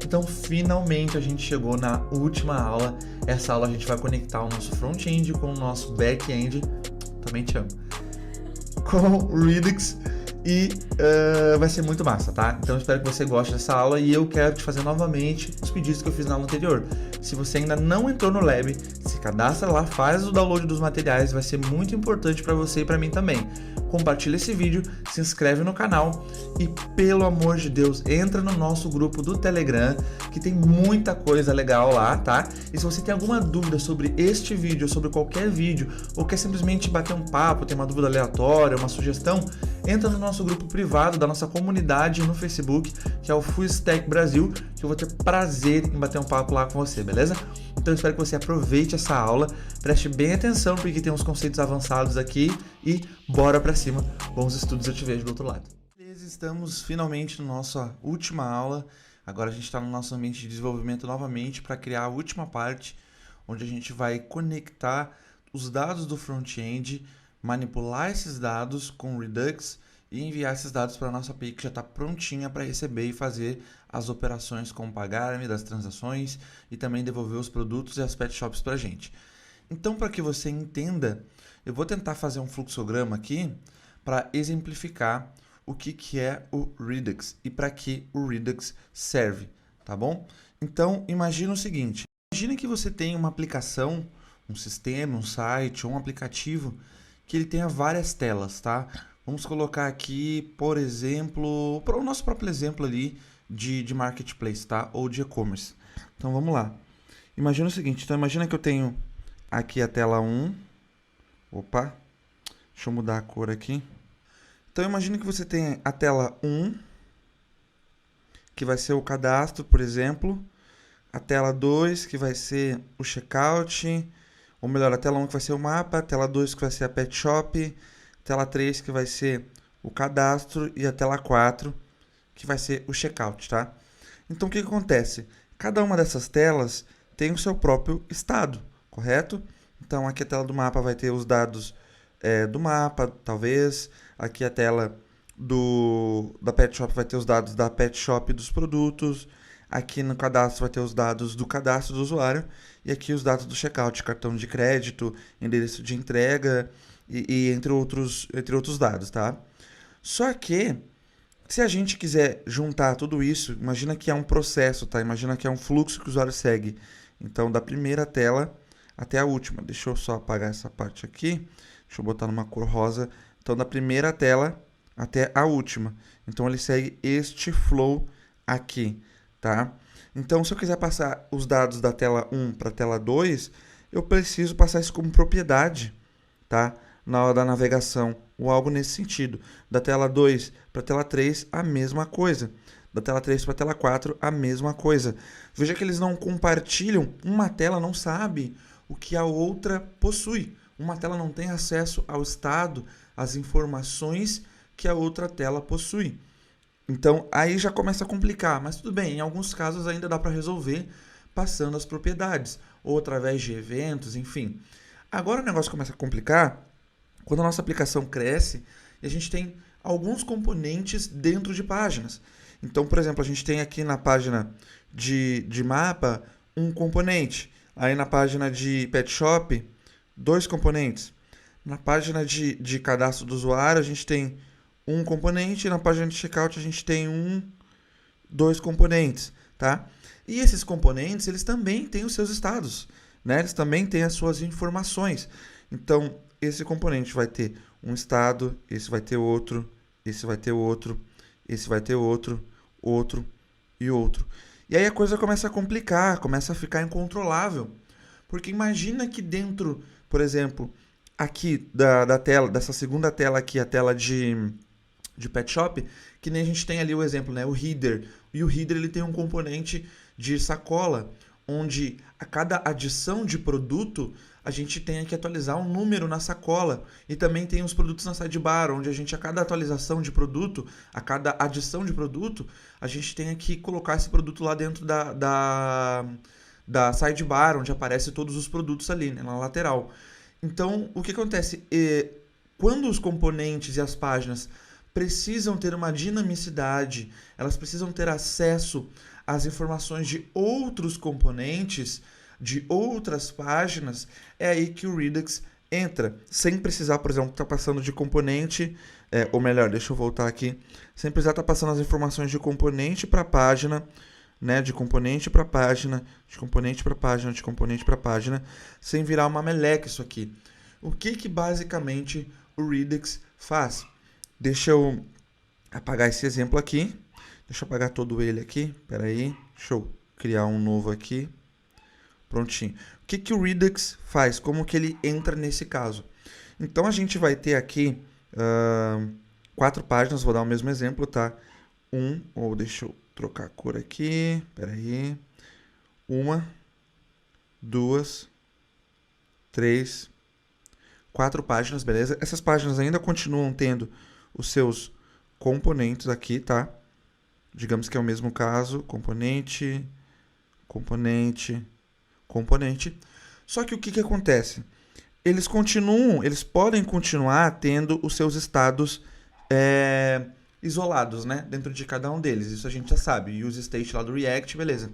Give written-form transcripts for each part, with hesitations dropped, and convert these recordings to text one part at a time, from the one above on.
Então, finalmente a gente chegou na última aula. Essa aula a gente vai conectar o nosso front-end com o nosso back-end. Também te amo. Com o Redux e vai ser muito massa, tá? Então eu espero que você goste dessa aula e eu quero te fazer novamente os pedidos que eu fiz na aula anterior. Se você ainda não entrou no Lab, se cadastra lá, faz o download dos materiais, vai ser muito importante para você e para mim também. Compartilha esse vídeo, se inscreve no canal e, pelo amor de Deus, entra no nosso grupo do Telegram, que tem muita coisa legal lá, tá? E se você tem alguma dúvida sobre este vídeo, sobre qualquer vídeo, ou quer simplesmente bater um papo, tem uma dúvida aleatória, uma sugestão, entra no nosso grupo privado da nossa comunidade no Facebook, que é o Full Stack Brasil, que eu vou ter prazer em bater um papo lá com você, beleza? Então eu espero que você aproveite essa aula, preste bem atenção porque tem uns conceitos avançados aqui e bora pra cima. Bons estudos, eu te vejo do outro lado. Beleza, estamos finalmente na nossa última aula. Agora a gente está no nosso ambiente de desenvolvimento novamente para criar a última parte, onde a gente vai conectar os dados do front-end, manipular esses dados com Redux e enviar esses dados para a nossa API que já está prontinha para receber e fazer as operações com o pagar-me das transações e também devolver os produtos e as pet shops para a gente. Então, para que você entenda, eu vou tentar fazer um fluxograma aqui para exemplificar o que é o Redux e para que o Redux serve, tá bom? Então, imagina o seguinte, imagina que você tem uma aplicação, um sistema, um site ou um aplicativo que ele tenha várias telas, tá? Vamos colocar aqui, por exemplo, para o nosso próprio exemplo ali de marketplace, tá? Ou de e-commerce. Então, vamos lá. Imagina o seguinte, então imagina que eu tenho aqui a tela 1. Opa, deixa eu mudar a cor aqui. Então, imagina que você tem a tela 1, que vai ser o cadastro, por exemplo. A tela 2, que vai ser o checkout. Ou melhor, a tela 1 que vai ser o mapa. A tela 2 que vai ser a pet shop. Tela 3 que vai ser o cadastro e a tela 4 que vai ser o checkout, tá? Então o que acontece? Cada uma dessas telas tem o seu próprio estado, correto? Então aqui a tela do mapa vai ter os dados do mapa, talvez. Aqui a tela da pet shop vai ter os dados da pet shop dos produtos. Aqui no cadastro vai ter os dados do cadastro do usuário. E aqui os dados do checkout, cartão de crédito, endereço de entrega e entre outros dados, tá? Só que, se a gente quiser juntar tudo isso, imagina que é um processo, tá? Imagina que é um fluxo que o usuário segue. Então, da primeira tela até a última. Deixa eu só apagar essa parte aqui. Deixa eu botar numa cor rosa. Então, da primeira tela até a última. Então, ele segue este flow aqui, tá? Então, se eu quiser passar os dados da tela 1 para a tela 2, eu preciso passar isso como propriedade, tá? Na hora da navegação, ou algo nesse sentido. Da tela 2 para a tela 3, a mesma coisa. Da tela 3 para a tela 4, a mesma coisa. Veja que eles não compartilham, uma tela não sabe o que a outra possui. Uma tela não tem acesso ao estado, às informações que a outra tela possui. Então, aí já começa a complicar, mas tudo bem, em alguns casos ainda dá para resolver passando as propriedades, ou através de eventos, enfim. Agora o negócio começa a complicar quando a nossa aplicação cresce e a gente tem alguns componentes dentro de páginas. Então, por exemplo, a gente tem aqui na página de mapa um componente. Aí na página de pet shop, 2 componentes. Na página de cadastro do usuário, a gente tem um componente. E na página de checkout, a gente tem 2 componentes, tá? E esses componentes, eles também têm os seus estados, né? Eles também têm as suas informações. Então, esse componente vai ter um estado, esse vai ter outro, esse vai ter outro, esse vai ter outro, outro e outro. E aí a coisa começa a complicar, começa a ficar incontrolável. Porque imagina que dentro, por exemplo, aqui da tela, dessa segunda tela aqui, a tela de pet shop, que nem a gente tem ali o exemplo, né? O header. E o header ele tem um componente de sacola, onde a cada adição de produto, a gente tem que atualizar um número na sacola. E também tem os produtos na sidebar, onde a cada atualização de produto, a cada adição de produto, a gente tem que colocar esse produto lá dentro da sidebar, onde aparecem todos os produtos ali, né, na lateral. Então, o que acontece? Quando os componentes e as páginas precisam ter uma dinamicidade, elas precisam ter acesso as informações de outros componentes, de outras páginas, é aí que o Redux entra, sem precisar, por exemplo, estar passando de componente, ou melhor, deixa eu voltar aqui, sem precisar estar passando as informações de componente para a página, né, de componente para página, de componente para página, de componente para página, sem virar uma meleca isso aqui. O que basicamente o Redux faz? Deixa eu apagar esse exemplo aqui. Deixa eu apagar todo ele aqui. Espera aí. Deixa eu criar um novo aqui. Prontinho. O que o Redux faz? Como que ele entra nesse caso? Então, a gente vai ter aqui 4 páginas. Vou dar o mesmo exemplo, tá? Ou deixa eu trocar a cor aqui. Espera aí. 1, 2, 3, 4 páginas, beleza? Essas páginas ainda continuam tendo os seus componentes aqui, tá? Digamos que é o mesmo caso, componente, componente, componente. Só que o que acontece? Eles podem continuar tendo os seus estados isolados, né? Dentro de cada um deles. Isso a gente já sabe. Use state lá do React, beleza.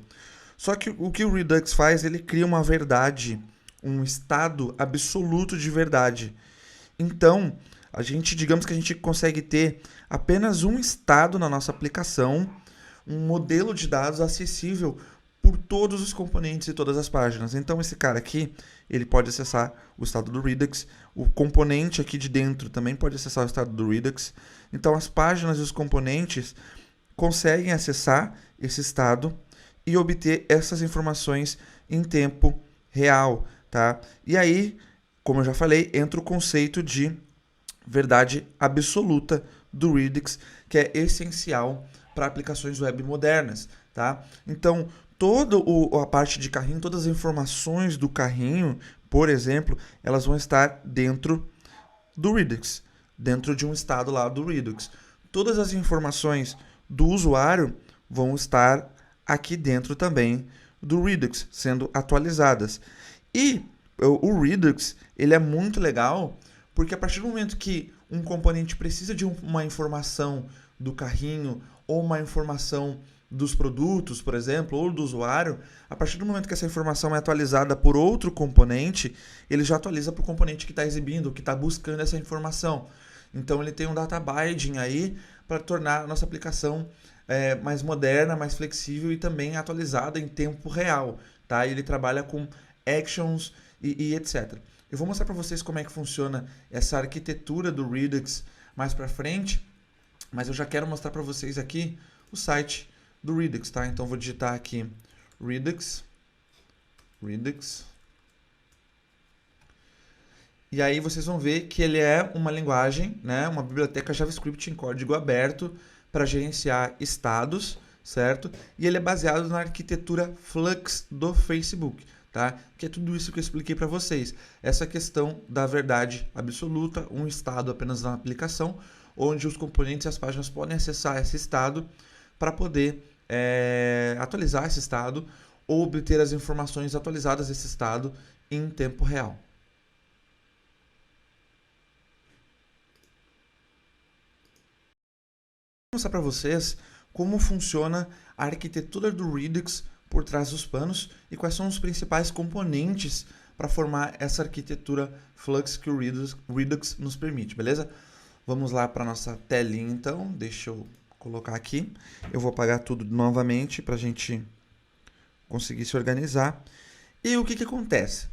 Só que o que o Redux faz, ele cria uma verdade, um estado absoluto de verdade. Então, digamos que a gente consegue ter apenas um estado na nossa aplicação, um modelo de dados acessível por todos os componentes e todas as páginas. Então, esse cara aqui, ele pode acessar o estado do Redux. O componente aqui de dentro também pode acessar o estado do Redux. Então, as páginas e os componentes conseguem acessar esse estado e obter essas informações em tempo real, tá? E aí, como eu já falei, entra o conceito de verdade absoluta do Redux, que é essencial para aplicações web modernas, tá? Então, toda a parte de carrinho, todas as informações do carrinho, por exemplo, elas vão estar dentro do Redux, dentro de um estado lá do Redux. Todas as informações do usuário vão estar aqui dentro também do Redux, sendo atualizadas. E o Redux, ele é muito legal, porque a partir do momento que um componente precisa de uma informação do carrinho ou uma informação dos produtos, por exemplo, ou do usuário, a partir do momento que essa informação é atualizada por outro componente, ele já atualiza para o componente que está exibindo, que está buscando essa informação. Então, ele tem um data binding aí para tornar a nossa aplicação mais moderna, mais flexível e também atualizada em tempo real. Tá? Ele trabalha com actions e etc. Eu vou mostrar para vocês como é que funciona essa arquitetura do Redux mais para frente, mas eu já quero mostrar para vocês aqui o site do Redux, tá? Então, vou digitar aqui Redux. E aí vocês vão ver que ele é uma linguagem, né? Uma biblioteca JavaScript em código aberto para gerenciar estados, certo? E ele é baseado na arquitetura Flux do Facebook. Tá? Que é tudo isso que eu expliquei para vocês. Essa questão da verdade absoluta, um estado apenas na aplicação, onde os componentes e as páginas podem acessar esse estado para poder atualizar esse estado ou obter as informações atualizadas desse estado em tempo real. Vou mostrar para vocês como funciona a arquitetura do Redux por trás dos panos e quais são os principais componentes para formar essa arquitetura Flux que o Redux nos permite, beleza? Vamos lá para a nossa telinha então, deixa eu colocar aqui. Eu vou apagar tudo novamente para a gente conseguir se organizar. E o que acontece?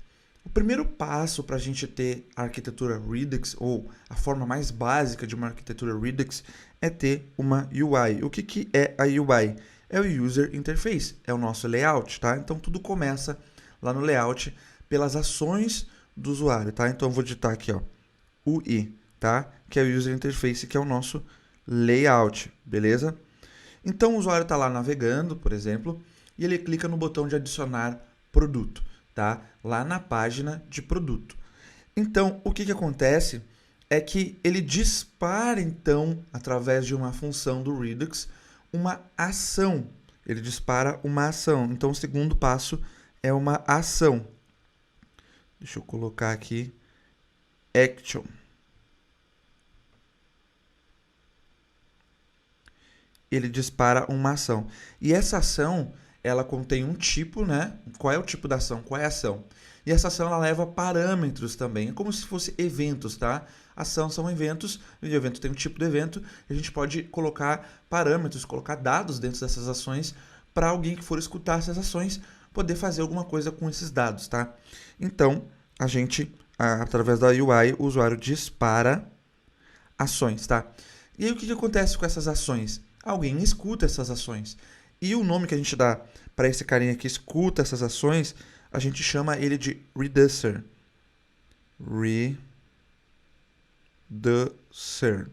O primeiro passo para a gente ter a arquitetura Redux, ou a forma mais básica de uma arquitetura Redux, é ter uma UI. O que é a UI? É o User Interface, é o nosso layout, tá? Então, tudo começa lá no layout pelas ações do usuário, tá? Então, eu vou digitar aqui, ó, UI, tá? Que é o User Interface, que é o nosso layout, beleza? Então, o usuário está lá navegando, por exemplo, e ele clica no botão de adicionar produto, tá? Lá na página de produto. Então, o que acontece é que ele dispara, então, através de uma função do Redux, uma ação. Ele dispara uma ação. Então, o segundo passo é uma ação. Deixa eu colocar aqui action. ele dispara uma ação. E essa ação, ela contém um tipo, né? Qual é o tipo da ação? Qual é a ação? E essa ação, ela leva parâmetros também. É como se fosse eventos, tá? Ação são eventos, e o evento tem um tipo de evento, e a gente pode colocar parâmetros, colocar dados dentro dessas ações para alguém que for escutar essas ações poder fazer alguma coisa com esses dados, tá? Então, a gente, através da UI, o usuário dispara ações, tá? E aí o que acontece com essas ações? Alguém escuta essas ações. E o nome que a gente dá para esse carinha que escuta essas ações, a gente chama ele de reducer. Reducer.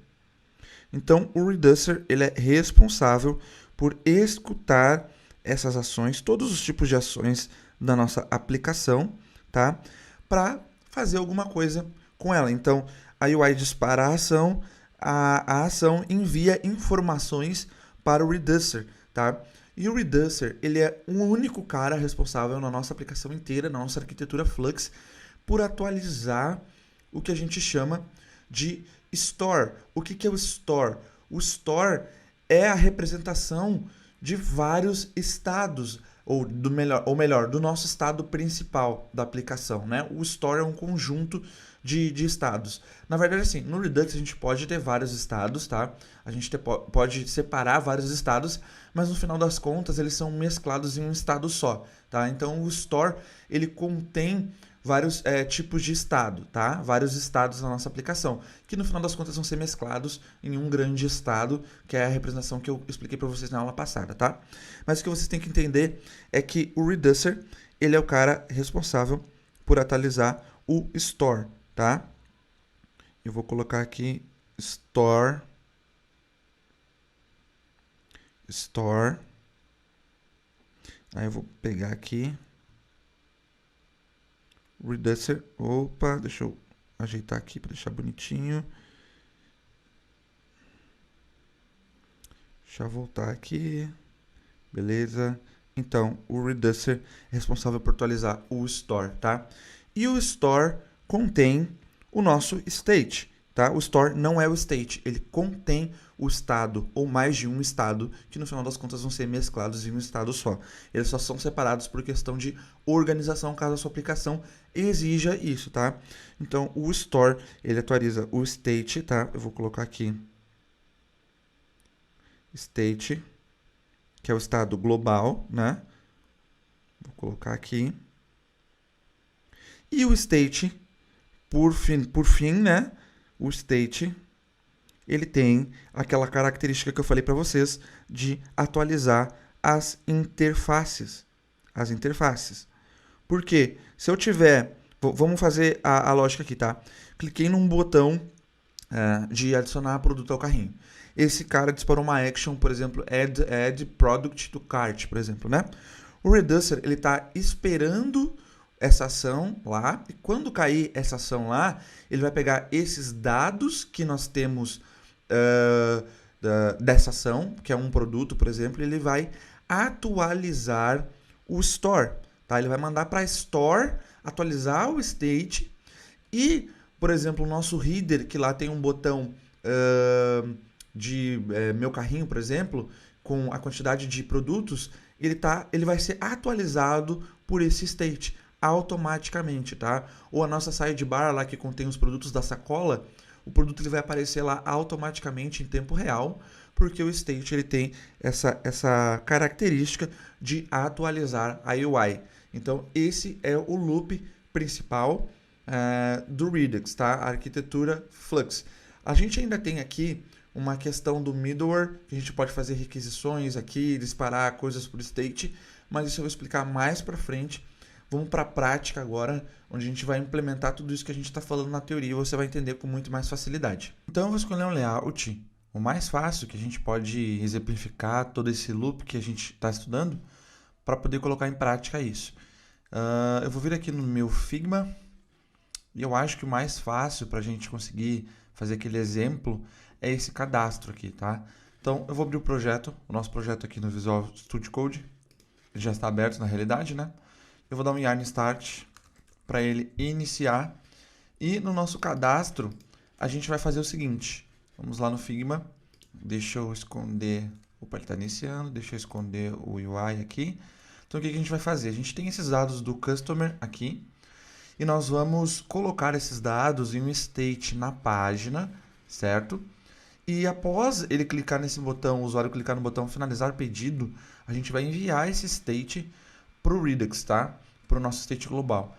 Então, o reducer, ele é responsável por escutar essas ações, todos os tipos de ações da nossa aplicação, tá? Para fazer alguma coisa com ela. Então, a UI dispara a ação, a ação envia informações para o reducer, tá? E o reducer, ele é o único cara responsável na nossa aplicação inteira, na nossa arquitetura Flux, por atualizar o que a gente chama de store. O que é o store? O store é a representação de vários estados, ou melhor, do nosso estado principal da aplicação, né? O store é um conjunto de estados. Na verdade, assim, no Redux a gente pode ter vários estados, tá? A gente pode separar vários estados, mas no final das contas eles são mesclados em um estado só, tá? Então o store, ele contém vários tipos de estado, tá? Vários estados na nossa aplicação, que no final das contas vão ser mesclados em um grande estado, que é a representação que eu expliquei para vocês na aula passada, tá? Mas o que vocês têm que entender é que o reducer, ele é o cara responsável por atualizar o store, tá? Eu vou colocar aqui store. Aí eu vou pegar aqui reducer. Opa, deixa eu ajeitar aqui para deixar bonitinho. Deixa eu voltar aqui. Beleza? Então, o reducer é responsável por atualizar o store, tá? E o store contém o nosso state, tá? O store não é o state, ele contém o estado ou mais de um estado que no final das contas vão ser mesclados em um estado só. Eles só são separados por questão de organização, caso a sua aplicação exija isso, tá? Então, o store, ele atualiza o state, tá? Eu vou colocar aqui state, que é o estado global, né? Vou colocar aqui. E o state, por fim, né? O state, ele tem aquela característica que eu falei para vocês de atualizar as interfaces. As interfaces. Por quê? Se eu tiver... Vamos fazer a lógica aqui, tá? Cliquei num botão de adicionar produto ao carrinho. Esse cara disparou uma action, por exemplo, add product to cart, por exemplo, né? O reducer, ele está esperando essa ação lá, e quando cair essa ação lá, ele vai pegar esses dados que nós temos dessa ação, que é um produto, por exemplo, e ele vai atualizar o store, tá? Ele vai mandar para a store atualizar o state e, por exemplo, o nosso header, que lá tem um botão de meu carrinho, por exemplo, com a quantidade de produtos, ele vai ser atualizado por esse state automaticamente, tá? Ou a nossa sidebar lá que contém os produtos da sacola, o produto ele vai aparecer lá automaticamente em tempo real, porque o state ele tem essa característica de atualizar a UI. Então, esse é o loop principal do Redux, tá? A arquitetura Flux. A gente ainda tem aqui uma questão do middleware, que a gente pode fazer requisições aqui, disparar coisas por state, mas isso eu vou explicar mais para frente. Vamos para a prática agora, onde a gente vai implementar tudo isso que a gente está falando na teoria e você vai entender com muito mais facilidade. Então eu vou escolher um layout, o mais fácil, que a gente pode exemplificar todo esse loop que a gente está estudando, para poder colocar em prática isso. Eu vou vir aqui no meu Figma, e eu acho que o mais fácil para a gente conseguir fazer aquele exemplo é esse cadastro aqui, tá? Então eu vou abrir o nosso projeto aqui no Visual Studio Code, ele já está aberto na realidade, né? Eu vou dar um yarn start para ele iniciar. E no nosso cadastro, a gente vai fazer o seguinte. Vamos lá no Figma. Deixa eu esconder Opa, ele está iniciando, deixa eu esconder o UI aqui. Então, o que a gente vai fazer? A gente tem esses dados do customer aqui, e nós vamos colocar esses dados em um state na página, certo? E após ele clicar nesse botão, o usuário clicar no botão finalizar pedido, a gente vai enviar esse state para o Redux, tá? Para o nosso state global.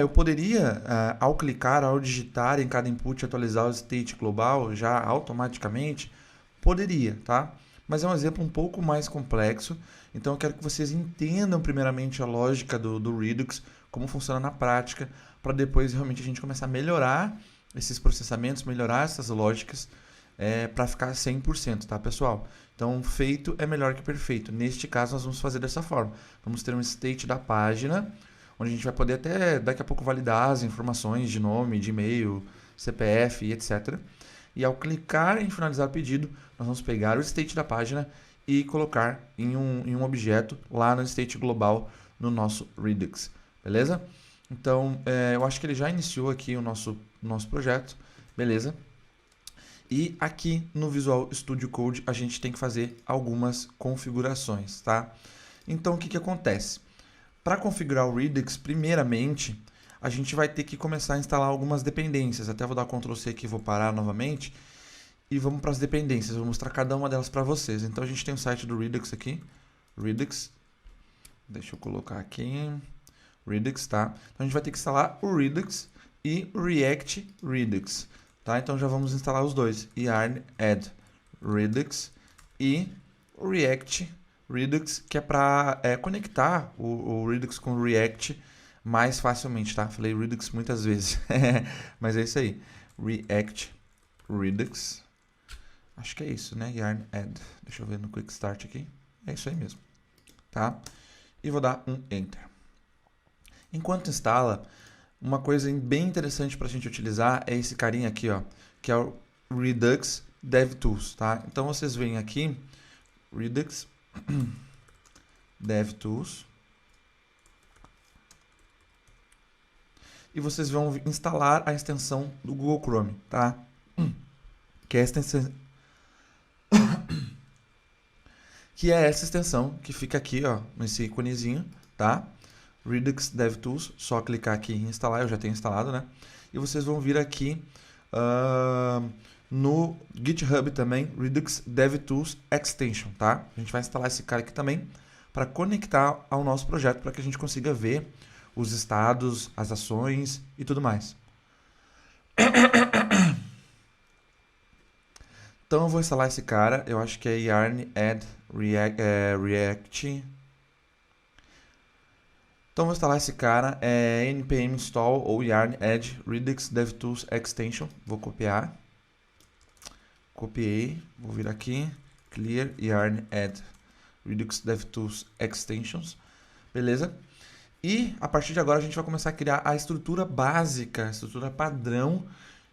Eu poderia, ao clicar, ao digitar em cada input, atualizar o state global já automaticamente? Poderia, tá? Mas é um exemplo um pouco mais complexo, então eu quero que vocês entendam primeiramente a lógica do Redux, como funciona na prática, para depois realmente a gente começar a melhorar esses processamentos, melhorar essas lógicas, para ficar 100%, tá, pessoal? Então, feito é melhor que perfeito. Neste caso, nós vamos fazer dessa forma. Vamos ter um state da página, onde a gente vai poder até daqui a pouco validar as informações de nome, de e-mail, CPF, etc. E ao clicar em finalizar o pedido, nós vamos pegar o state da página e colocar em um objeto lá no state global no nosso Redux, beleza? Então, eu acho que ele já iniciou aqui o nosso projeto, beleza? E aqui no Visual Studio Code a gente tem que fazer algumas configurações, tá? Então, o que acontece? Para configurar o Redux, primeiramente, a gente vai ter que começar a instalar algumas dependências. Até vou dar Ctrl C aqui, vou parar novamente. E vamos para as dependências, vou mostrar cada uma delas para vocês. Então, a gente tem o site do Redux aqui. Redux. Deixa eu colocar aqui. Redux, tá? Então, a gente vai ter que instalar o Redux e o React Redux. Tá? Então, já vamos instalar os dois. Yarn add Redux e React Redux, que é para conectar o Redux com o React mais facilmente, tá? Falei Redux muitas vezes, mas é isso aí. React Redux. Acho que é isso, né? Yarn add. Deixa eu ver no Quick Start aqui. É isso aí mesmo, tá? E vou dar um Enter. Enquanto instala, uma coisa bem interessante para a gente utilizar é esse carinha aqui, ó, que é o Redux DevTools, tá? Então vocês vêm aqui, Redux DevTools, e vocês vão instalar a extensão do Google Chrome, tá? Que é essa extensão que fica aqui, ó, nesse íconezinho, tá? Redux DevTools, só clicar aqui em instalar, eu já tenho instalado, né? E vocês vão vir aqui no GitHub também, Redux DevTools Extension, tá? A gente vai instalar esse cara aqui também para conectar ao nosso projeto, para que a gente consiga ver os estados, as ações e tudo mais. Então eu vou instalar esse cara, eu acho que é Yarn add React. Então, vou instalar esse cara, npm install ou yarn add Redux DevTools Extension. Vou copiar. Copiei, vou vir aqui, clear yarn add Redux DevTools Extensions. Beleza? E, a partir de agora, a gente vai começar a criar a estrutura básica, a estrutura padrão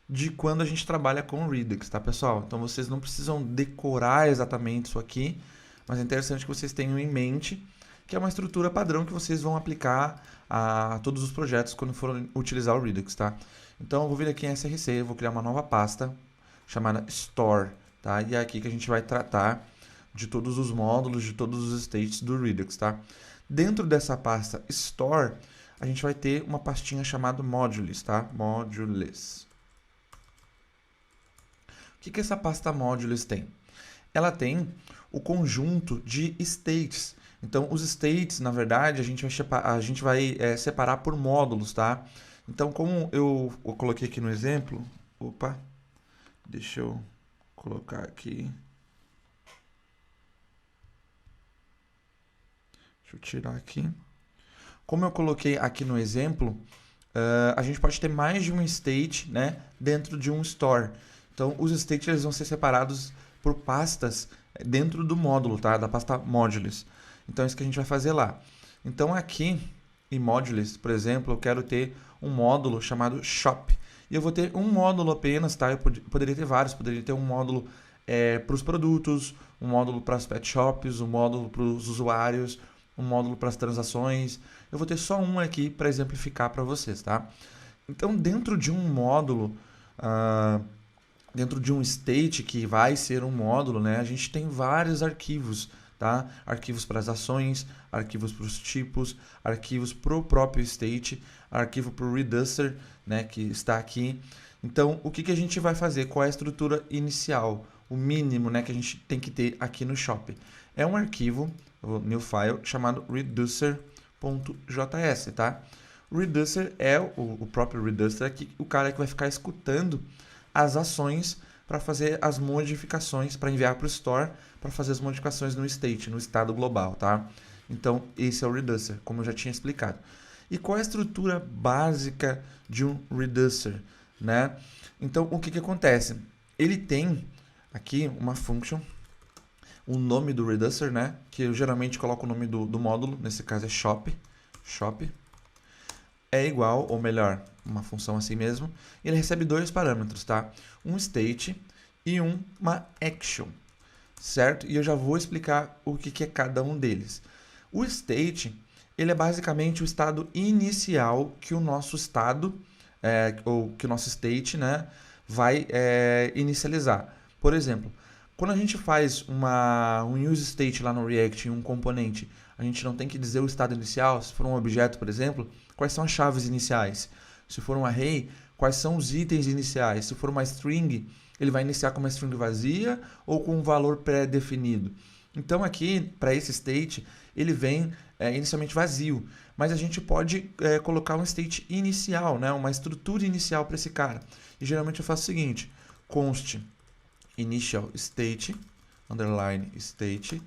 de quando a gente trabalha com o Redux, tá, pessoal? Então, vocês não precisam decorar exatamente isso aqui, mas é interessante que vocês tenham em mente que é uma estrutura padrão que vocês vão aplicar a todos os projetos quando forem utilizar o Redux, tá? Então, eu vou vir aqui em SRC, eu vou criar uma nova pasta chamada Store, tá? E é aqui que a gente vai tratar de todos os módulos, de todos os states do Redux, tá? Dentro dessa pasta Store, a gente vai ter uma pastinha chamada Modules, tá? Modules. O que essa pasta Modules tem? Ela tem o conjunto de states. Então, os states, na verdade, a gente vai separar por módulos, tá? Então, como eu coloquei aqui no exemplo... Opa! Deixa eu colocar aqui... Deixa eu tirar aqui. Como eu coloquei aqui no exemplo, a gente pode ter mais de um state, né, dentro de um store. Então, os states eles vão ser separados por pastas dentro do módulo, tá? Da pasta Modules. Então, é isso que a gente vai fazer lá. Então, aqui em Modules, por exemplo, eu quero ter um módulo chamado Shop. E eu vou ter um módulo apenas, tá? Eu poderia ter vários. Poderia ter um módulo para os produtos, um módulo para as pet shops, um módulo para os usuários, um módulo para as transações. Eu vou ter só um aqui para exemplificar para vocês, tá? Então, dentro de um módulo, dentro de um state que vai ser um módulo, né, a gente tem vários arquivos, tá? Arquivos para as ações, arquivos para os tipos, arquivos para o próprio state, arquivo para o reducer, né, que está aqui. Então, o que a gente vai fazer? Qual é a estrutura inicial? O mínimo, né, que a gente tem que ter aqui no Shop? É um arquivo, new file, chamado reducer.js, tá? O reducer é o próprio reducer aqui, o cara que vai ficar escutando as ações para fazer as modificações, para enviar para o store, para fazer as modificações no state, no estado global, tá? Então, esse é o reducer, como eu já tinha explicado. E qual é a estrutura básica de um reducer, né? Então, o que acontece? Ele tem aqui uma function, o nome do reducer, né? Que eu geralmente coloco o nome do módulo, nesse caso é shop, é igual, ou melhor, uma função assim mesmo, e ele recebe dois parâmetros, tá? Um state e uma action, certo? E eu já vou explicar o que é cada um deles. O state, ele é basicamente o estado inicial que o nosso estado, ou que o nosso state, né, vai inicializar. Por exemplo, quando a gente faz um use state lá no React em um componente, a gente não tem que dizer o estado inicial. Se for um objeto, por exemplo, quais são as chaves iniciais? Se for um array, quais são os itens iniciais? Se for uma string, ele vai iniciar com uma string vazia ou com um valor pré-definido? Então aqui, para esse state, ele vem inicialmente vazio, mas a gente pode colocar um state inicial, né? Uma estrutura inicial para esse cara. E geralmente eu faço o seguinte, const initial state, underline state,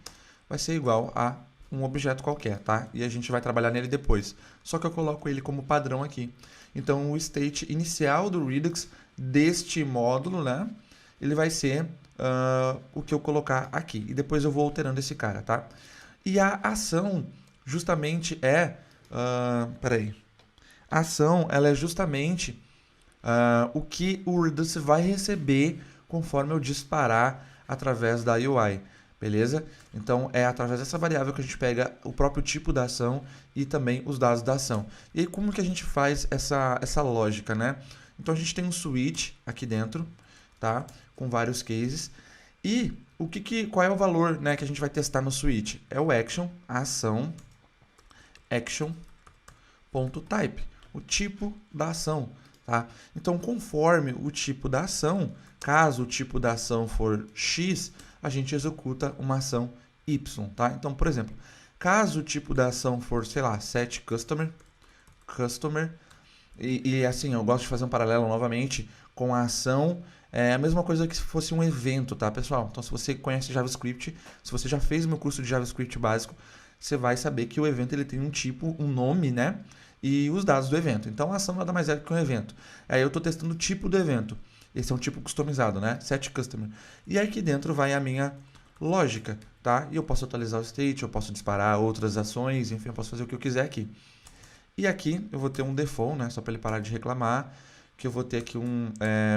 vai ser igual a um objeto qualquer, tá? E a gente vai trabalhar nele depois. Só que eu coloco ele como padrão aqui. Então, o state inicial do Redux deste módulo, né? Ele vai ser o que eu colocar aqui. E depois eu vou alterando esse cara, tá? E a ação justamente é... peraí. A ação, ela é justamente o que o Redux vai receber conforme eu disparar através da UI. Beleza? Então, é através dessa variável que a gente pega o próprio tipo da ação e também os dados da ação. E aí, como que a gente faz essa lógica, né? Então, a gente tem um switch aqui dentro, tá? Com vários cases. E qual é o valor, né, que a gente vai testar no switch? É o action, a ação, action.type, o tipo da ação, tá? Então, conforme o tipo da ação, caso o tipo da ação for X, a gente executa uma ação Y, tá? Então, por exemplo, caso o tipo da ação for, sei lá, set customer, e assim, eu gosto de fazer um paralelo novamente com a ação, a mesma coisa que se fosse um evento, tá, pessoal? Então, se você conhece JavaScript, se você já fez o meu curso de JavaScript básico, você vai saber que o evento ele tem um tipo, um nome, né? E os dados do evento. Então, a ação nada mais é que um evento. Aí eu estou testando o tipo do evento. Esse é um tipo customizado, né? Set customer. E aqui dentro vai a minha lógica, tá? E eu posso atualizar o state, eu posso disparar outras ações, enfim, eu posso fazer o que eu quiser aqui. E aqui eu vou ter um default, né? Só para ele parar de reclamar, que eu vou ter aqui um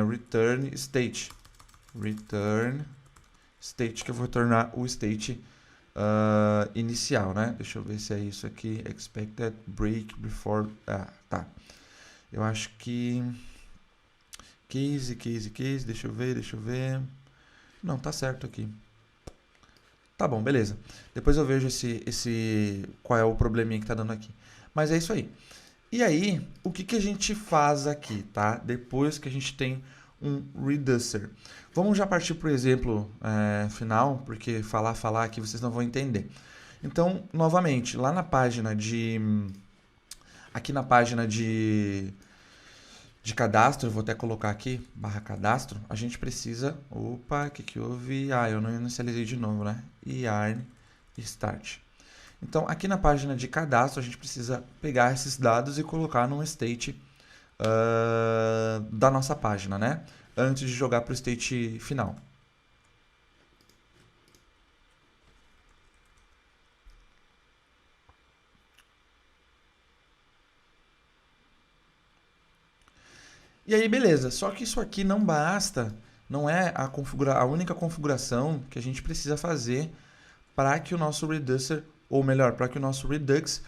return state. Return state, que eu vou retornar o state inicial, né? Deixa eu ver se é isso aqui. Expected break before... tá. Eu acho que... Case, deixa eu ver. Não, tá certo aqui. Tá bom, beleza. Depois eu vejo qual é o probleminha que tá dando aqui. Mas é isso aí. E aí, o que a gente faz aqui, tá? Depois que a gente tem um reducer. Vamos já partir para o exemplo final, porque falar aqui vocês não vão entender. Então, novamente, lá na página aqui na página de cadastro, eu vou até colocar aqui, /cadastro, a gente precisa... Opa, o que houve? Eu não inicializei de novo, né? Yarn start. Então, aqui na página de cadastro, a gente precisa pegar esses dados e colocar num state da nossa página, né? Antes de jogar para o state final. E aí, beleza. Só que isso aqui não basta, não é a única configuração que a gente precisa fazer para que o nosso Reducer, ou melhor, para que o nosso Redux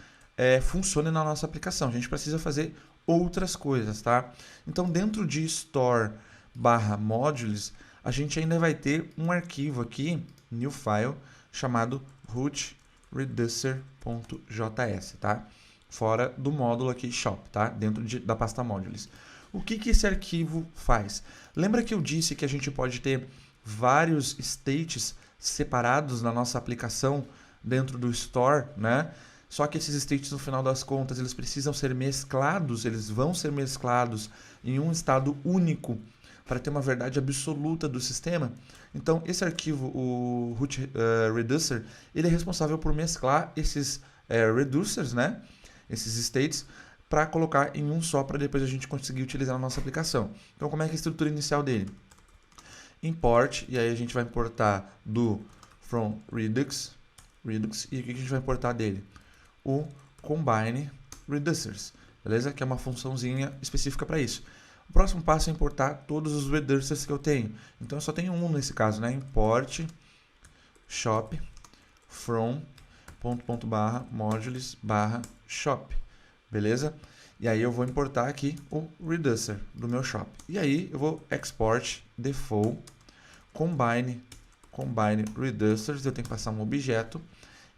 funcione na nossa aplicação. A gente precisa fazer outras coisas, tá? Então, dentro de Store root.modules, a gente ainda vai ter um arquivo aqui, new file, chamado root.reducer.js, tá? Fora do módulo aqui shop, tá? Dentro da pasta modules. O que esse arquivo faz? Lembra que eu disse que a gente pode ter vários states separados na nossa aplicação dentro do store, né? Só que esses states, no final das contas, eles precisam ser mesclados, eles vão ser mesclados em um estado único para ter uma verdade absoluta do sistema. Então, esse arquivo, o root reducer, ele é responsável por mesclar esses reducers, né? Esses states, para colocar em um só, para depois a gente conseguir utilizar na nossa aplicação. Então, como é que é a estrutura inicial dele? Import, e aí a gente vai importar do from Redux, e o que a gente vai importar dele? O combine reducers, beleza? Que é uma funçãozinha específica para isso. O próximo passo é importar todos os reducers que eu tenho. Então, eu só tenho um nesse caso, né? Import shop from /modules/shop, beleza? E aí eu vou importar aqui o reducer do meu shop. E aí eu vou export default combine reducers, eu tenho que passar um objeto.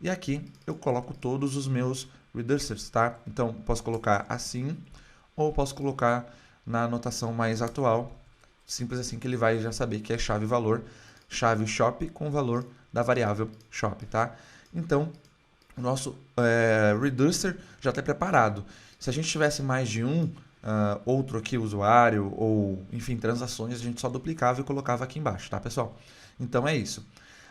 E aqui eu coloco todos os meus reducers, tá? Então, posso colocar assim, ou posso colocar na anotação mais atual, simples assim, que ele vai já saber que é chave-valor, chave shop com o valor da variável shop, tá? Então, o nosso reducer já está preparado. Se a gente tivesse mais de um outro aqui, usuário, ou, enfim, transações, a gente só duplicava e colocava aqui embaixo, tá, pessoal? Então, é isso.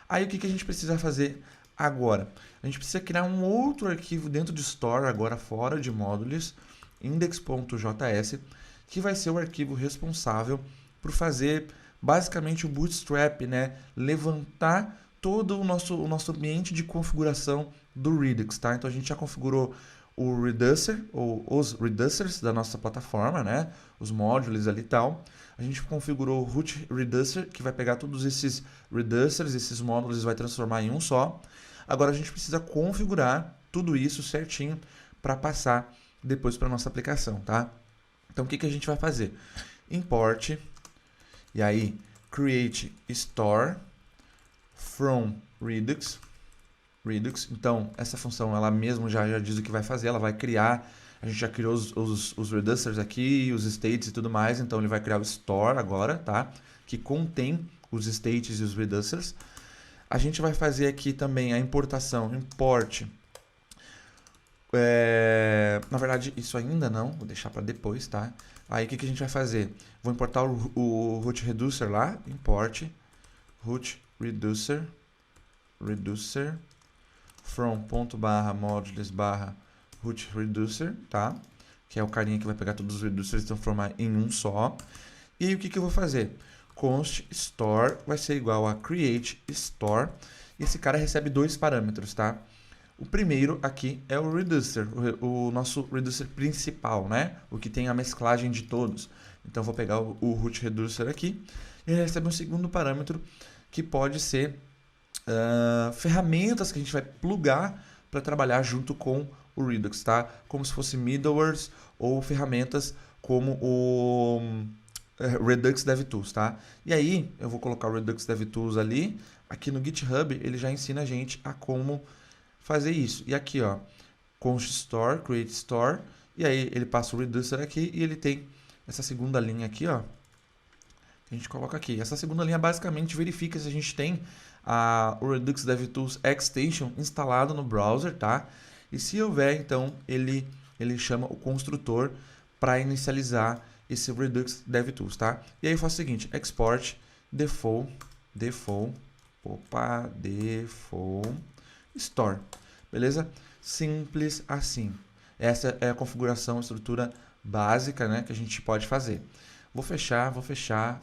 Aí, o que a gente precisa fazer agora? A gente precisa criar um outro arquivo dentro de Store, agora fora de módulos, index.js, que vai ser o arquivo responsável por fazer, basicamente, o bootstrap, né? Levantar todo o nosso ambiente de configuração do Redux, tá? Então, a gente já configurou o reducer, ou os reducers da nossa plataforma, né? Os módulos ali e tal. A gente configurou o root reducer, que vai pegar todos esses reducers, esses módulos, e vai transformar em um só. Agora, a gente precisa configurar tudo isso certinho para passar depois para a nossa aplicação, tá? Então, o que a gente vai fazer? Import, e aí, create store from Redux. Então, essa função, ela mesmo já diz o que vai fazer, ela vai criar, a gente já criou os reducers aqui, os states e tudo mais, então ele vai criar o store agora, tá? Que contém os states e os reducers. A gente vai fazer aqui também a importação, import. Na verdade, isso ainda não, vou deixar para depois, tá? Aí, o que a gente vai fazer? Vou importar o root reducer lá, import root reducer from ./modules/root reducer, tá? Que é o carinha que vai pegar todos os reducers e transformar em um só. E aí, o que eu vou fazer? Const store vai ser igual a create store. E esse cara recebe dois parâmetros, tá? O primeiro aqui é o reducer, o nosso reducer principal, né? O que tem a mesclagem de todos. Então, eu vou pegar o root reducer aqui. E ele recebe um segundo parâmetro que pode ser ferramentas que a gente vai plugar para trabalhar junto com o Redux, tá? Como se fosse middlewares ou ferramentas como o Redux DevTools, tá? E aí, eu vou colocar o Redux DevTools ali. Aqui no GitHub, ele já ensina a gente a como fazer isso. E aqui, ó, const store, create store, e aí ele passa o reducer aqui e ele tem essa segunda linha aqui, ó, que a gente coloca aqui. Essa segunda linha basicamente verifica se a gente tem o Redux DevTools Extension instalado no browser, tá? E se houver, então, ele chama o construtor para inicializar esse Redux DevTools, tá? E aí eu faço o seguinte, export default store, beleza? Simples assim. Essa é a configuração, a estrutura básica, né, que a gente pode fazer. Vou fechar,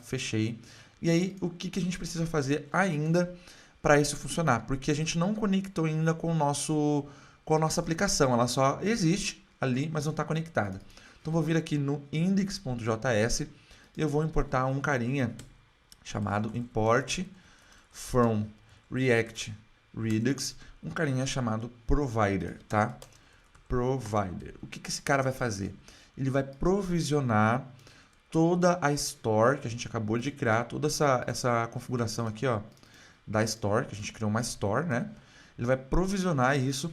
fechei. E aí, o que a gente precisa fazer ainda para isso funcionar? Porque a gente não conectou ainda com a nossa aplicação. Ela só existe ali, mas não está conectada. Então, vou vir aqui no index.js e eu vou importar um carinha chamado import from React Redux, um carinha chamado provider, tá? Provider. O que esse cara vai fazer? Ele vai provisionar toda a store que a gente acabou de criar, toda essa configuração aqui, ó, da store, que a gente criou uma store, né? Ele vai provisionar isso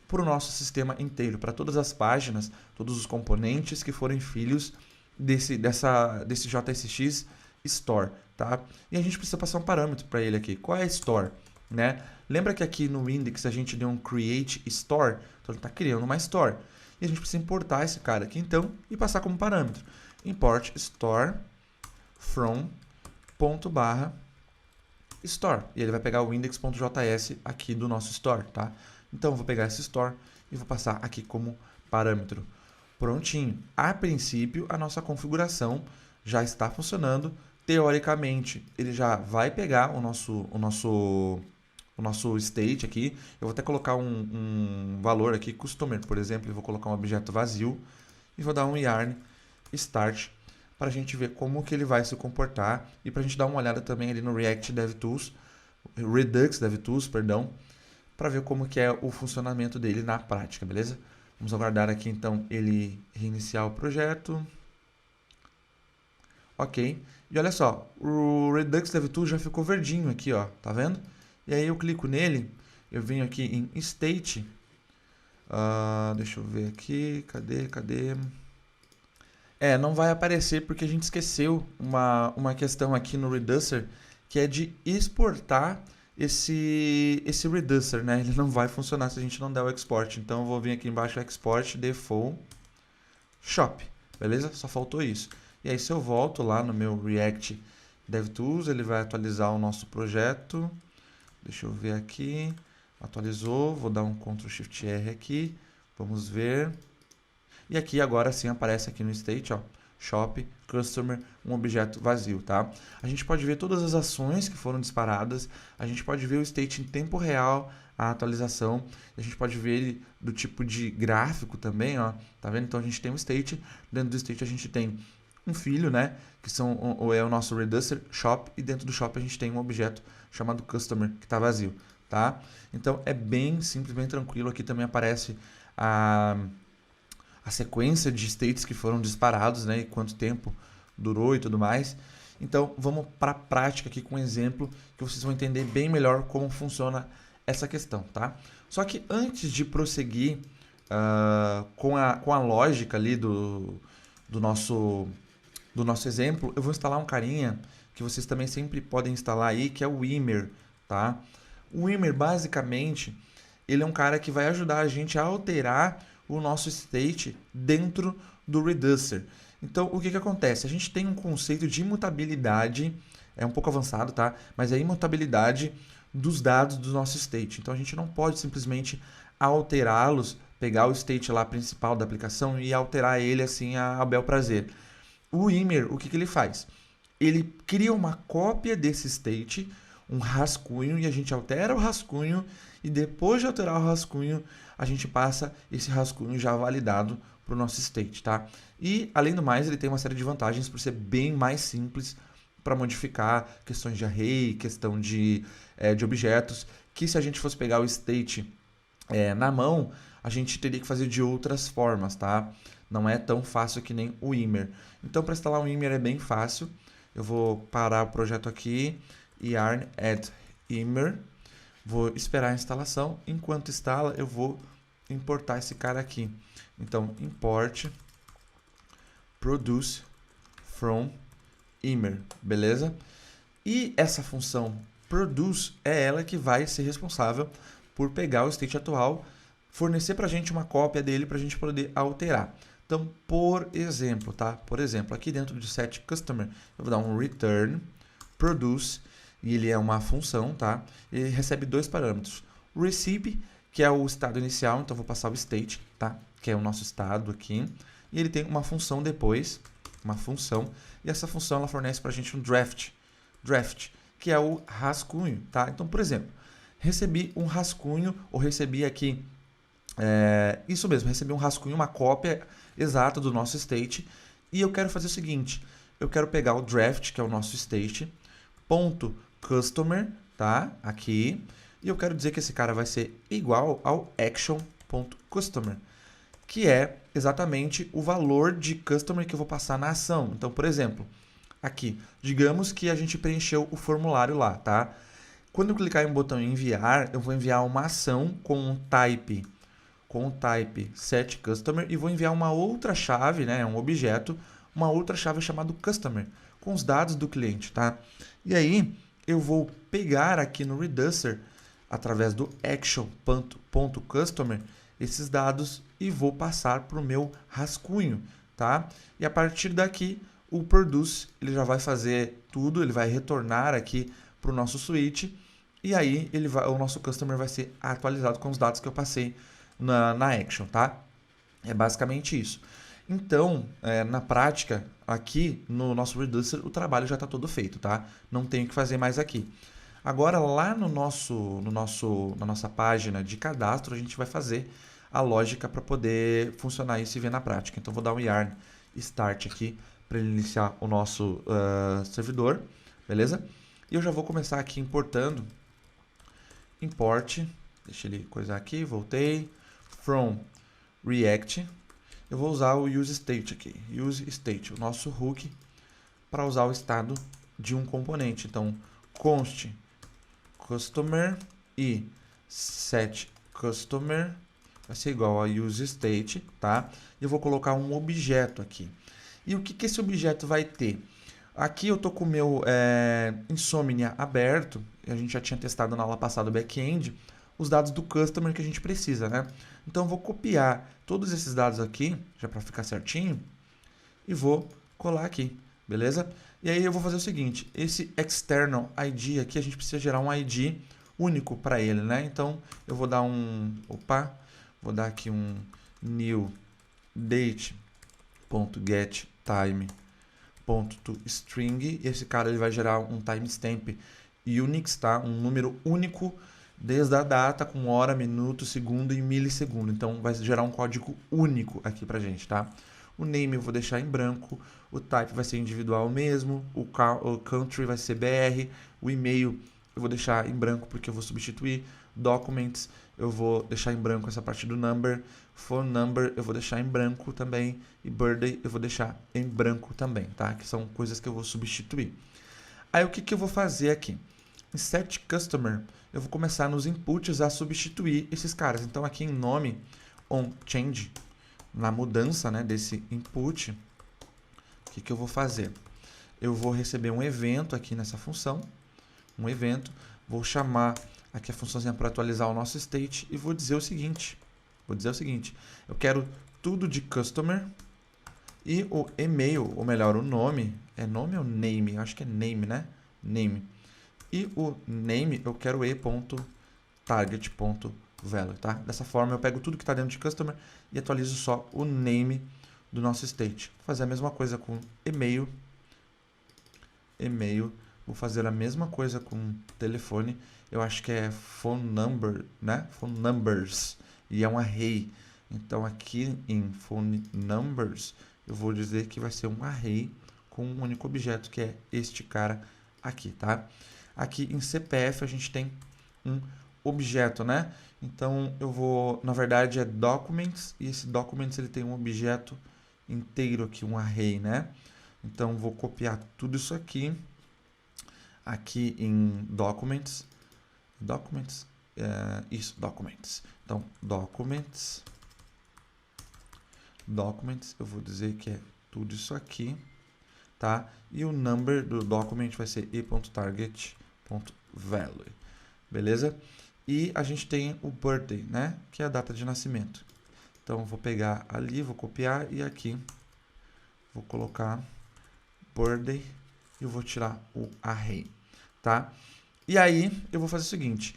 para o nosso sistema inteiro, para todas as páginas, todos os componentes que forem filhos desse JSX Store, tá? E a gente precisa passar um parâmetro para ele aqui. Qual é a Store, né? Lembra que aqui no index a gente deu um create store? Então ele está criando uma store. E a gente precisa importar esse cara aqui então e passar como parâmetro. Import store from ./store. E ele vai pegar o index.js aqui do nosso store, tá? Então eu vou pegar esse store e vou passar aqui como parâmetro. Prontinho. A princípio, a nossa configuração já está funcionando. Teoricamente, ele já vai pegar o nosso state aqui. Eu vou até colocar um valor aqui, customer, por exemplo. Eu vou colocar um objeto vazio e vou dar um yarn start para a gente ver como que ele vai se comportar e para a gente dar uma olhada também ali no React DevTools, Redux DevTools, perdão, para ver como que é o funcionamento dele na prática, beleza? Vamos aguardar aqui então ele reiniciar o projeto. Ok. E olha só, o Redux DevTools já ficou verdinho aqui, ó, tá vendo? E aí eu clico nele, eu venho aqui em State. Deixa eu ver aqui, cadê? Não vai aparecer porque a gente esqueceu uma questão aqui no Reducer, que é de exportar esse Reducer, né? Ele não vai funcionar se a gente não der o export. Então eu vou vir aqui embaixo, export default shop, beleza? Só faltou isso. E aí se eu volto lá no meu React DevTools, ele vai atualizar o nosso projeto. Deixa eu ver aqui, atualizou, vou dar um Ctrl Shift R aqui, vamos ver. E aqui agora sim aparece aqui no state, ó, shop, customer, um objeto vazio, tá? A gente pode ver todas as ações que foram disparadas, a gente pode ver o state em tempo real, a atualização, a gente pode ver ele do tipo de gráfico também, ó, tá vendo? Então a gente tem um state, dentro do state a gente tem um filho, né, que é o nosso Reducer shop, e dentro do shop a gente tem um objeto chamado customer, que está vazio, tá? Então é bem simples, bem tranquilo. Aqui também aparece a sequência de states que foram disparados, né, e quanto tempo durou e tudo mais. Então vamos para a prática aqui com um exemplo que vocês vão entender bem melhor como funciona essa questão, tá? Só que antes de prosseguir com a lógica ali do nosso exemplo, eu vou instalar um carinha que vocês também sempre podem instalar aí, que é o Wimmer, tá? O Wimmer, basicamente, ele é um cara que vai ajudar a gente a alterar o nosso state dentro do Reducer. Então, o que acontece? A gente tem um conceito de imutabilidade, é um pouco avançado, tá? Mas é a imutabilidade dos dados do nosso state. Então, a gente não pode simplesmente alterá-los, pegar o state lá principal da aplicação e alterar ele assim a bel prazer. O Wimmer, o que ele faz? Ele cria uma cópia desse state, um rascunho, e a gente altera o rascunho, e depois de alterar o rascunho, a gente passa esse rascunho já validado para o nosso state, tá? E, além do mais, ele tem uma série de vantagens por ser bem mais simples para modificar questões de array, questão de objetos, que se a gente fosse pegar o state na mão, a gente teria que fazer de outras formas, tá? Não é tão fácil que nem o Wimmer. Então, para instalar o Wimmer é bem fácil. Eu vou parar o projeto aqui, yarn add Wimmer. Vou esperar a instalação. Enquanto instala, eu vou importar esse cara aqui. Então, import produce from Wimmer, beleza? E essa função produce é ela que vai ser responsável por pegar o state atual, fornecer para a gente uma cópia dele para a gente poder alterar. Então, por exemplo, tá? Por exemplo, aqui dentro do set customer, eu vou dar um return produce, e ele é uma função, tá? Ele recebe dois parâmetros. Receive, que é o estado inicial, então eu vou passar o state, tá? Que é o nosso estado aqui. E ele tem uma função depois, uma função, e essa função ela fornece para a gente um draft, que é o rascunho, tá? Então, por exemplo, recebi um rascunho, ou recebi aqui, isso mesmo, recebi um rascunho, uma cópia exata do nosso state, e eu quero fazer o seguinte, eu quero pegar o draft, que é o nosso state, ponto customer, tá? Aqui, e eu quero dizer que esse cara vai ser igual ao action.customer, que é exatamente o valor de customer que eu vou passar na ação. Então, por exemplo, aqui, digamos que a gente preencheu o formulário lá, tá? Quando eu clicar em um botão enviar, eu vou enviar uma ação com o type set customer e vou enviar uma outra chave, né, um objeto, uma outra chave chamada customer, com os dados do cliente, tá? E aí eu vou pegar aqui no Reducer, através do action.customer, esses dados e vou passar para o meu rascunho, tá? E a partir daqui, o produce, ele já vai fazer tudo, ele vai retornar aqui para o nosso switch e aí o nosso customer vai ser atualizado com os dados que eu passei na action, tá? É basicamente isso. Então, na prática, aqui no nosso Reducer, o trabalho já está todo feito, tá? Não tenho o que fazer mais aqui. Agora, lá na nossa página de cadastro, a gente vai fazer a lógica para poder funcionar isso e ver na prática. Então, vou dar um yarn start aqui para ele iniciar o nosso servidor, beleza? E eu já vou começar aqui importando. Import, deixa ele coisar aqui, voltei. From React, eu vou usar o useState aqui. useState, o nosso hook, para usar o estado de um componente. Então, const customer e set customer vai ser igual a useState, tá? E eu vou colocar um objeto aqui. E o que esse objeto vai ter? Aqui eu tô com o meu Insomnia aberto, a gente já tinha testado na aula passada o back-end, os dados do customer que a gente precisa, né? Então eu vou copiar todos esses dados aqui, já para ficar certinho, e vou colar aqui, beleza? E aí eu vou fazer o seguinte, esse external ID aqui, a gente precisa gerar um ID único para ele, né? Então eu vou dar vou dar aqui um new date.getTime.toString, esse cara ele vai gerar um timestamp Unix, tá? Um número único desde a data com hora, minuto, segundo e milissegundo. Então vai gerar um código único aqui pra gente, tá? O name eu vou deixar em branco, o type vai ser individual mesmo, o country vai ser BR, o e-mail eu vou deixar em branco porque eu vou substituir, documents eu vou deixar em branco essa parte do number, phone number eu vou deixar em branco também e birthday eu vou deixar em branco também, tá? Que são coisas que eu vou substituir. Aí o que eu vou fazer aqui? Em set customer, eu vou começar nos inputs a substituir esses caras. Então aqui em nome, on change, na mudança, né, desse input, o que eu vou fazer? Eu vou receber um evento aqui nessa função, um evento, vou chamar aqui a funçãozinha para atualizar o nosso state e vou dizer o seguinte, eu quero tudo de customer e o e-mail, ou melhor, o nome, é nome ou name? Acho que é name, né? Name. E o name eu quero e.target.value, tá? Dessa forma eu pego tudo que está dentro de customer e atualizo só o name do nosso state. Vou fazer a mesma coisa com e-mail. Vou fazer a mesma coisa com telefone. Eu acho que é phone number, né? Phone numbers. E é um array. Então aqui em phone numbers eu vou dizer que vai ser um array com um único objeto que é este cara aqui, tá? Aqui em CPF a gente tem um objeto, né? Então eu vou, na verdade é documents, e esse documents ele tem um objeto inteiro aqui, um array, né? Então vou copiar tudo isso aqui em documents, documents. Então documents, eu vou dizer que é tudo isso aqui, tá? E o number do document vai ser e.target.value, beleza? E a gente tem o birthday, né? Que é a data de nascimento. Então eu vou pegar ali, vou copiar e aqui vou colocar birthday e eu vou tirar o array, tá? E aí eu vou fazer o seguinte,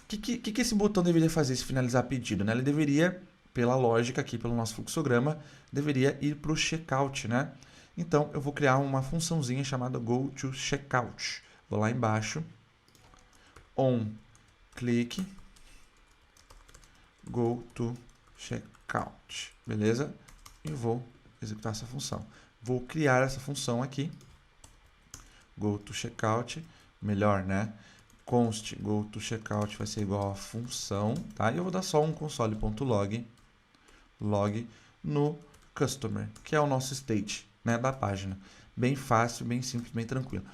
o que esse botão deveria fazer se finalizar pedido, né? Ele deveria, pela lógica aqui, pelo nosso fluxograma, deveria ir para o checkout, né? Então, eu vou criar uma funçãozinha chamada goToCheckout. Vou lá embaixo, on click, goToCheckout, beleza? E vou executar essa função. Vou criar essa função aqui, goToCheckout, melhor, né? Const goToCheckout vai ser igual a função, tá? E eu vou dar só um console.log log no customer, que é o nosso state, né, da página. Bem fácil, bem simples, bem tranquilo.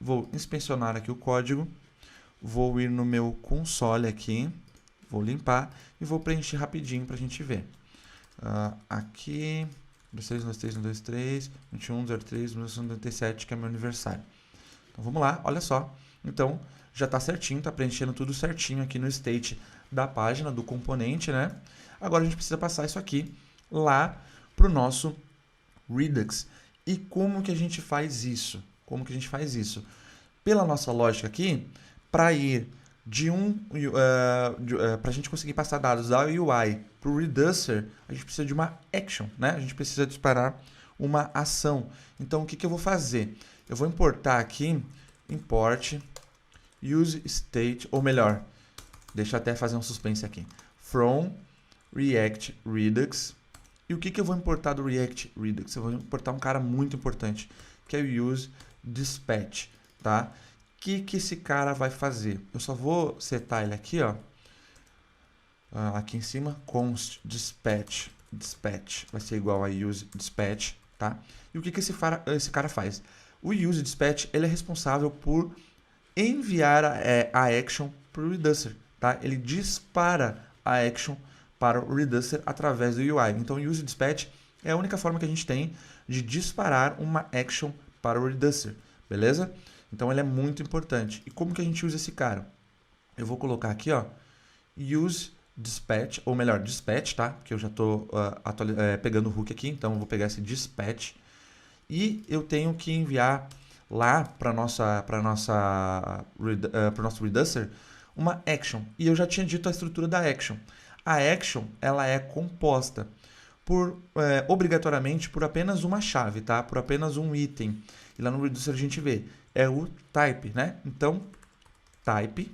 Vou inspecionar aqui o código, vou ir no meu console aqui, vou limpar e vou preencher rapidinho para a gente ver. Aqui, 23, 2103, 1997, que é meu aniversário. Então vamos lá, olha só. Então já está certinho, está preenchendo tudo certinho aqui no state da página, do componente, né? Agora a gente precisa passar isso aqui lá para o nosso Redux. E como que a gente faz isso? Como que a gente faz isso? Pela nossa lógica aqui, para ir para a gente conseguir passar dados da UI para o Reducer, a gente precisa de uma action, né? A gente precisa disparar uma ação. Então, o que eu vou fazer? Eu vou importar aqui, import use state, ou melhor, deixa eu até fazer um suspense aqui, from React Redux. E o que eu vou importar do React Redux? Eu vou importar um cara muito importante, que é o use dispatch, tá? O que esse cara vai fazer? Eu só vou setar ele aqui, ó, aqui em cima, const dispatch vai ser igual a use dispatch, tá? E o que esse cara faz? O use dispatch, ele é responsável por enviar a action para o Reducer, tá? Ele dispara a action para o Reducer através do UI. Então, o use dispatch é a única forma que a gente tem de disparar uma action para o Reducer, beleza? Então, ele é muito importante. E como que a gente usa esse cara? Eu vou colocar aqui, ó, use dispatch, ou melhor, dispatch, tá? Porque eu já estou pegando o hook aqui, então eu vou pegar esse dispatch e eu tenho que enviar lá para o nosso Reducer uma action. E eu já tinha dito a estrutura da action. A action, ela é composta obrigatoriamente por apenas uma chave, tá? Por apenas um item. E lá no Reducer a gente vê, é o type, né? Então, type.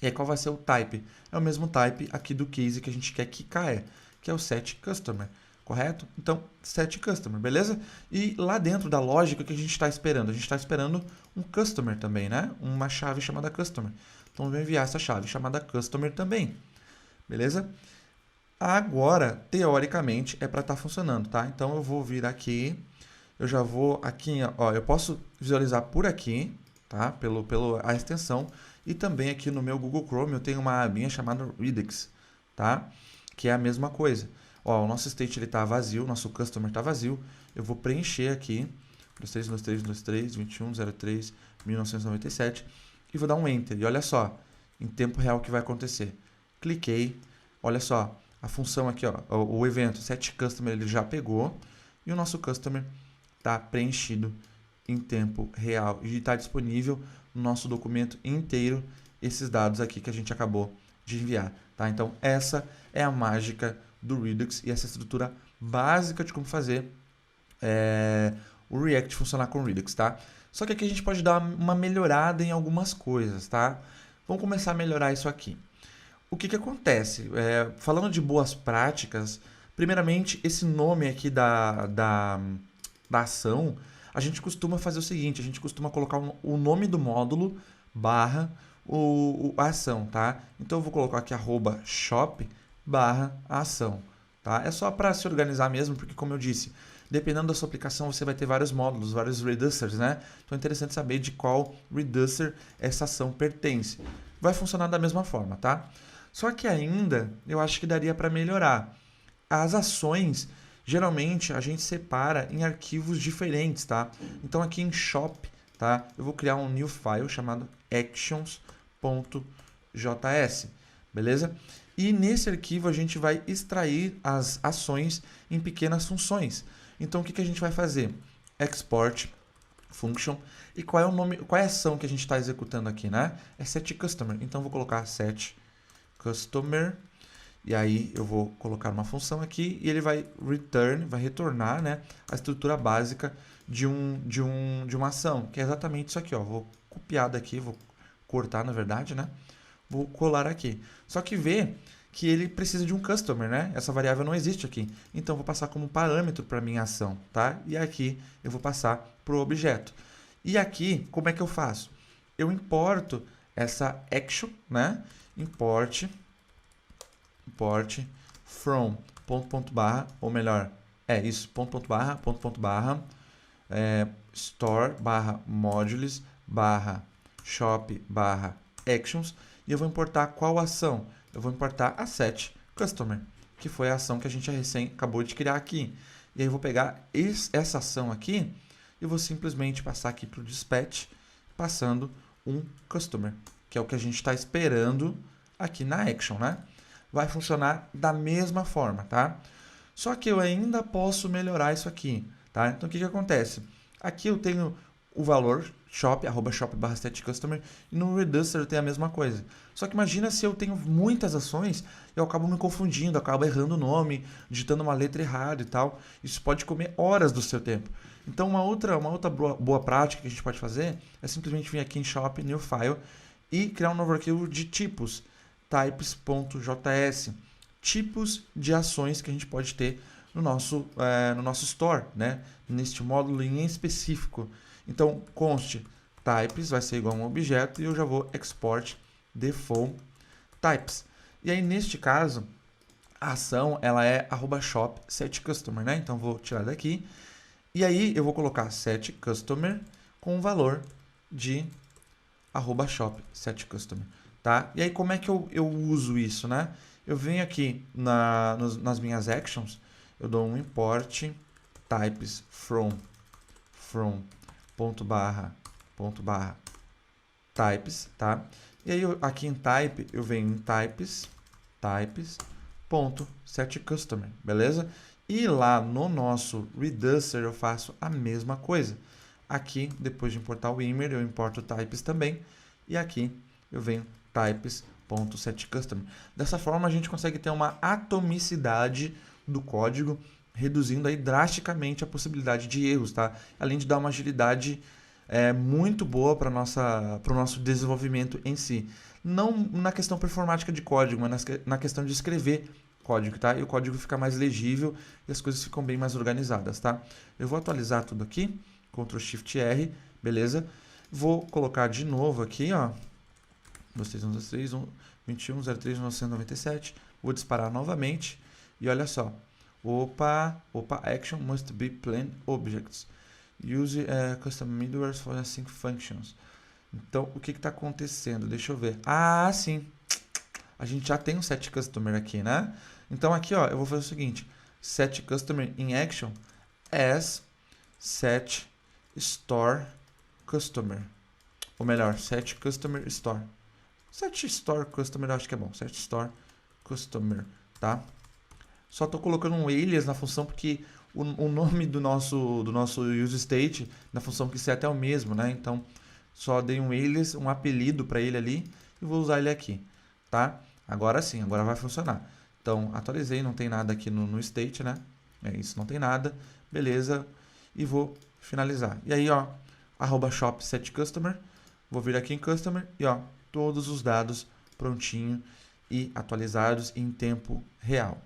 E aí qual vai ser o type? É o mesmo type aqui do case que a gente quer que caia, que é o setCustomer, correto? Então, setCustomer, beleza? E lá dentro da lógica, o que a gente está esperando? A gente está esperando um customer também, né? Uma chave chamada customer. Então, eu vou enviar essa chave chamada customer também. Beleza? Agora, teoricamente, é para estar funcionando, tá? Então, eu vou vir aqui, eu já vou aqui, ó, eu posso visualizar por aqui, tá? Pela extensão, e também aqui no meu Google Chrome eu tenho uma abinha chamada Redux, tá? Que é a mesma coisa. Ó, o nosso state ele tá vazio, nosso customer tá vazio, eu vou preencher aqui, 23, 2103, 1997, e vou dar um Enter, e olha só, em tempo real o que vai acontecer. Cliquei, olha só, a função aqui, ó, o evento setCustomer ele já pegou e o nosso customer está preenchido em tempo real e está disponível no nosso documento inteiro esses dados aqui que a gente acabou de enviar, tá? Então essa é a mágica do Redux e essa estrutura básica de como fazer o React funcionar com o Redux, tá? Só que aqui a gente pode dar uma melhorada em algumas coisas, tá? Vamos começar a melhorar isso aqui. O que acontece? Falando de boas práticas, primeiramente, esse nome aqui da ação, a gente costuma fazer o seguinte, a gente costuma colocar o nome do módulo barra a ação, tá? Então, eu vou colocar aqui @shop barra ação, tá? É só para se organizar mesmo, porque como eu disse, dependendo da sua aplicação, você vai ter vários módulos, vários reducers, né? Então, é interessante saber de qual reducer essa ação pertence. Vai funcionar da mesma forma, tá? Só que ainda, eu acho que daria para melhorar. As ações, geralmente, a gente separa em arquivos diferentes, tá? Então, aqui em Shop, tá? Eu vou criar um new file chamado actions.js, beleza? E nesse arquivo, a gente vai extrair as ações em pequenas funções. Então, o que a gente vai fazer? Export function. E qual é o nome, qual é a ação que a gente está executando aqui, né? É setCustomer. Então, eu vou colocar setCustomer. E aí, eu vou colocar uma função aqui e ele vai retornar, né, a estrutura básica de uma ação, que é exatamente isso aqui, ó. Vou copiar daqui, vou cortar, na verdade, né? Vou colar aqui. Só que vê que ele precisa de um customer, né? Essa variável não existe aqui. Então, eu vou passar como parâmetro para minha ação, tá? E aqui eu vou passar para o objeto. E aqui, como é que eu faço? Eu importo essa action, né? Import from ponto barra, ou melhor, isso, ponto barra, store barra modules barra shop barra actions, e eu vou importar qual ação? Eu vou importar a set customer, que foi a ação que a gente recém acabou de criar aqui. E aí eu vou pegar essa ação aqui e vou simplesmente passar aqui para o dispatch, passando um customer, que é o que a gente está esperando aqui na action, né? Vai funcionar da mesma forma, tá? Só que eu ainda posso melhorar isso aqui, tá? Então, o que acontece? Aqui eu tenho o valor shop, @shop barra set customer, e no Reducer eu tenho a mesma coisa. Só que imagina se eu tenho muitas ações, eu acabo me confundindo, acabo errando o nome, digitando uma letra errada e tal. Isso pode comer horas do seu tempo. Então, uma outra boa prática que a gente pode fazer é simplesmente vir aqui em Shop, New File, e criar um novo arquivo de tipos, types.js, tipos de ações que a gente pode ter no nosso store, né? Neste módulo em específico. Então, const types vai ser igual a um objeto e eu já vou export default types. E aí, neste caso, a ação ela é @shop set customer, né? Então, vou tirar daqui. E aí, eu vou colocar set customer com o valor de @shop set customer, tá? E aí, como é que eu uso isso, né? Eu venho aqui nas minhas actions, eu dou um import types from ponto barra types, tá? E aí aqui em type eu venho em types ponto set customer, beleza? E lá no nosso Reducer eu faço a mesma coisa. Aqui, depois de importar o Immer, eu importo types também. E aqui eu venho types.setCustomer. Dessa forma a gente consegue ter uma atomicidade do código, reduzindo aí drasticamente a possibilidade de erros, tá? Além de dar uma agilidade muito boa para o nosso desenvolvimento em si. Não na questão performática de código, mas na questão de escrever código, tá? E o código fica mais legível e as coisas ficam bem mais organizadas, tá? Eu vou atualizar tudo aqui, Ctrl Shift R, beleza? Vou colocar de novo aqui, ó, 21.03.1997, vou disparar novamente e olha só, opa, action must be plain objects, use custom middleware for async functions. Então, o que está acontecendo? Deixa eu ver. Ah, sim, a gente já tem um set customer aqui, né? Então, aqui, ó, eu vou fazer o seguinte, set customer in action as set store customer, ou melhor, set customer store. Set store customer eu acho que é bom, set store customer, tá? Só estou colocando um alias na função porque o nome do nosso use state na função que set é o mesmo, né? Então só dei um alias, um apelido para ele ali e vou usar ele aqui, tá? Agora sim, agora vai funcionar. Então atualizei, não tem nada aqui no state, né? É isso, não tem nada, beleza? E vou finalizar. E aí, ó, @shop set customer, vou vir aqui em customer e ó, todos os dados prontinho e atualizados em tempo real.